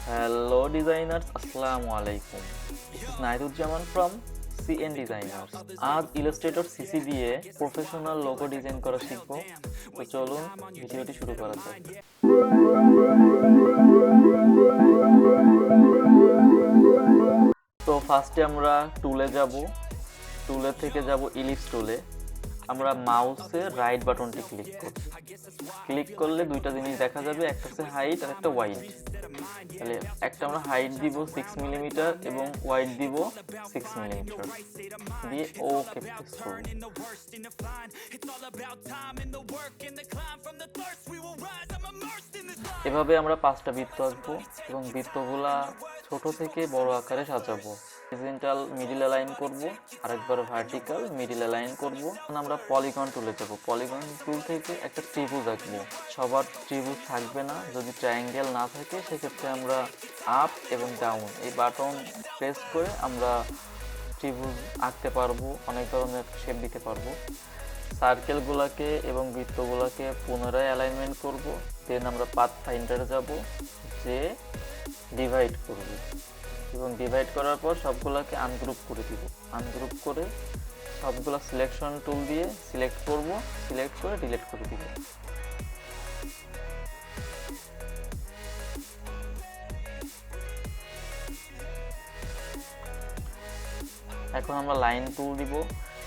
Hello designers, Assalamu alaikum. This is Naiduzzaman from CN Designers. আজ Illustrator CC দিয়ে professional logo design করা শিখব। তো চলুন ভিডিওটি শুরু করা যাক। তো ফার্স্টে আমরা টুলে যাব। টুলে থেকে যাব ইলিপস টুলে। আমরা মাউসে রাইট বাটনটি ক্লিক করব। ক্লিক করলে দুইটা জিনিস দেখা যাবে, একটা হচ্ছে হাইট আর একটা ওয়াইড। তাহলে একটা আমরা হাইট দিব 6 মিমি এবং ওয়াইড দিব 6 মিমি দিয়ে ওকে প্রেস করব। এভাবে আমরা 5টা বৃত্ত আঁকবো এবং বৃত্তগুলা ছোট থেকে বড় আকারে সাজাবো। হরিজন্টাল মিডল অ্যালাইন করব, আরেকবার ভার্টিক্যাল মিডল অ্যালাইন করব। আমরা পলিগন টুলে যাব। পলিগন টুল থেকে একটা ত্রিভুজ আঁকবো। সবার ত্রিভুজ থাকবে না, যদি ট্রায়াঙ্গেল না থাকে সেক্ষেত্রে আমরা আপ এবং ডাউন এই বাটন প্রেস করে আমরা ত্রিভুজ আঁকতে পারবো, অনেক ধরনের শেপ দিতে পারবো। সার্কেলগুলোকে এবং বৃত্তগুলোকে পুনরায় অ্যালাইনমেন্ট করব। দেন আমরা পাথ ফাইন্ডারে যাব, যে ডিভাইড করব এবং ডিভাইড করার পর সবগুলোকে আনগ্রুপ করে দিব। আনগ্রুপ করে সবগুলো সিলেকশন টুল দিয়ে সিলেক্ট করব, সিলেক্ট করে ডিলিট করে দিব। এখন আমরা লাইন টুল দিব।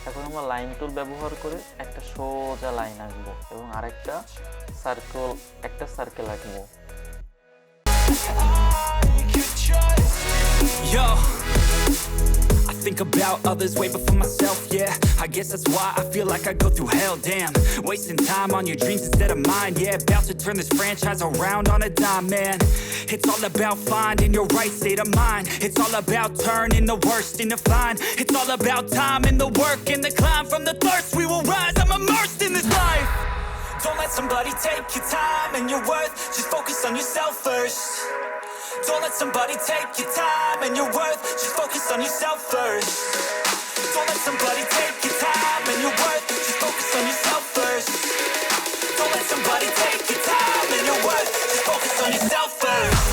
এখন আমরা লাইন টুল ব্যবহার করে একটা সোজা লাইন আঁকবো এবং আরেকটা সার্কেল আঁকবো। Yo, I think about others way before myself, yeah. I guess that's why I feel like I go through hell, damn. Wasting time on your dreams instead of mine, yeah. About to turn this franchise around on a dime, man. It's all about finding your right state of mind. It's all about turning the worst into fine. It's all about time and the work and the climb. From the thirst we will rise, I'm immersed in this life. Don't let somebody take your time and your worth. Just focus on yourself first. Don't let somebody take your time and your worth. Just focus on yourself first. Don't let somebody take your time and your worth. Just focus on yourself first. Don't let somebody take your time and your worth. Just focus on yourself first.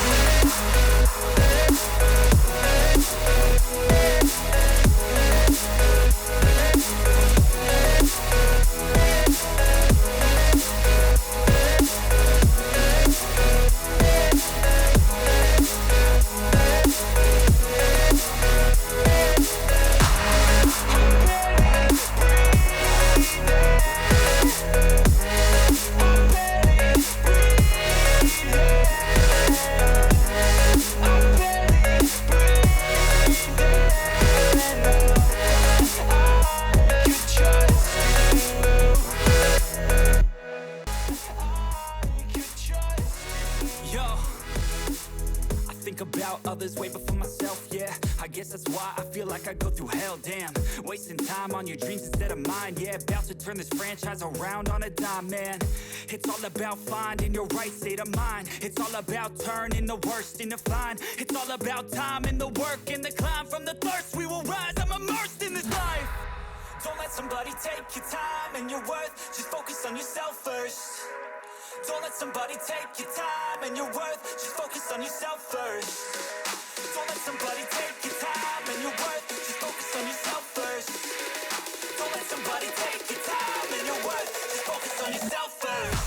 About others way before myself, yeah. I guess that's why I feel like I go through hell, damn. Wasting time on your dreams instead of mine, yeah. About to turn this franchise around on a dime, man. It's all about finding your right state of mind. It's all about turning the worst into fine. It's all about time and the work and the climb. From the thirst we will rise, I'm immersed in this life. Don't let somebody take your time and your worth. Just focus on yourself first. Don't let somebody take your time and your worth. Just focus on yourself first. Don't let somebody take your time and your worth. Just focus on yourself first. Don't let somebody take your time and your worth. Just focus on yourself first.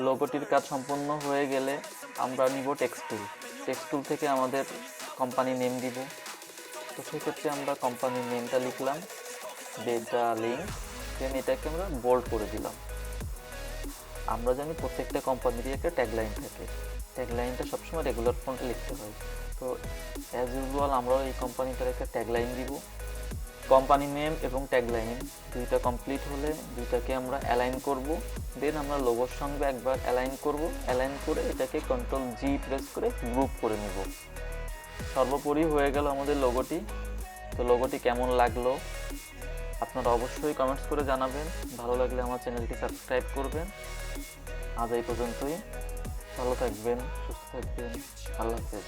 লোগোটির কাজ সম্পূর্ণ হয়ে গেলে আমরা নিব text tool. Text tool থেকে আমাদের company name দিব। তো সেক্ষেত্রে আমরা কোম্পানির নেমটা লিখলাম, ডেটা লিঙ্ক, দেন এটাকে আমরা বোল্ড করে দিলাম। আমরা জানি প্রত্যেকটা কোম্পানিরই একটা ট্যাগলাইন থাকে। ট্যাগলাইনটা সবসময় রেগুলার ফন্টে লিখতে হয়। তো অ্যাজ ইউজুয়াল আমরাও এই কোম্পানিটার একটা ট্যাগলাইন দিব। কোম্পানি নেম এবং ট্যাগলাইন দুইটা কমপ্লিট হলে দুইটাকে আমরা অ্যালাইন করব। দেন আমরা লোগোর সঙ্গে একবার অ্যালাইন করব। অ্যালাইন করে এটাকে কন্ট্রোল জি প্রেস করে গ্রুপ করে নিব। সর্বোপরি হয়ে গেল আমাদের লোগোটি। তো লোগোটি কেমন লাগলো আপনারা অবশ্যই কমেন্টস করে জানাবেন। ভালো লাগলে আমার চ্যানেলটি সাবস্ক্রাইব করবেন। আজ এই পর্যন্তই। ভালো থাকবেন, সুস্থ থাকবেন। আল্লাহ হাফেজ।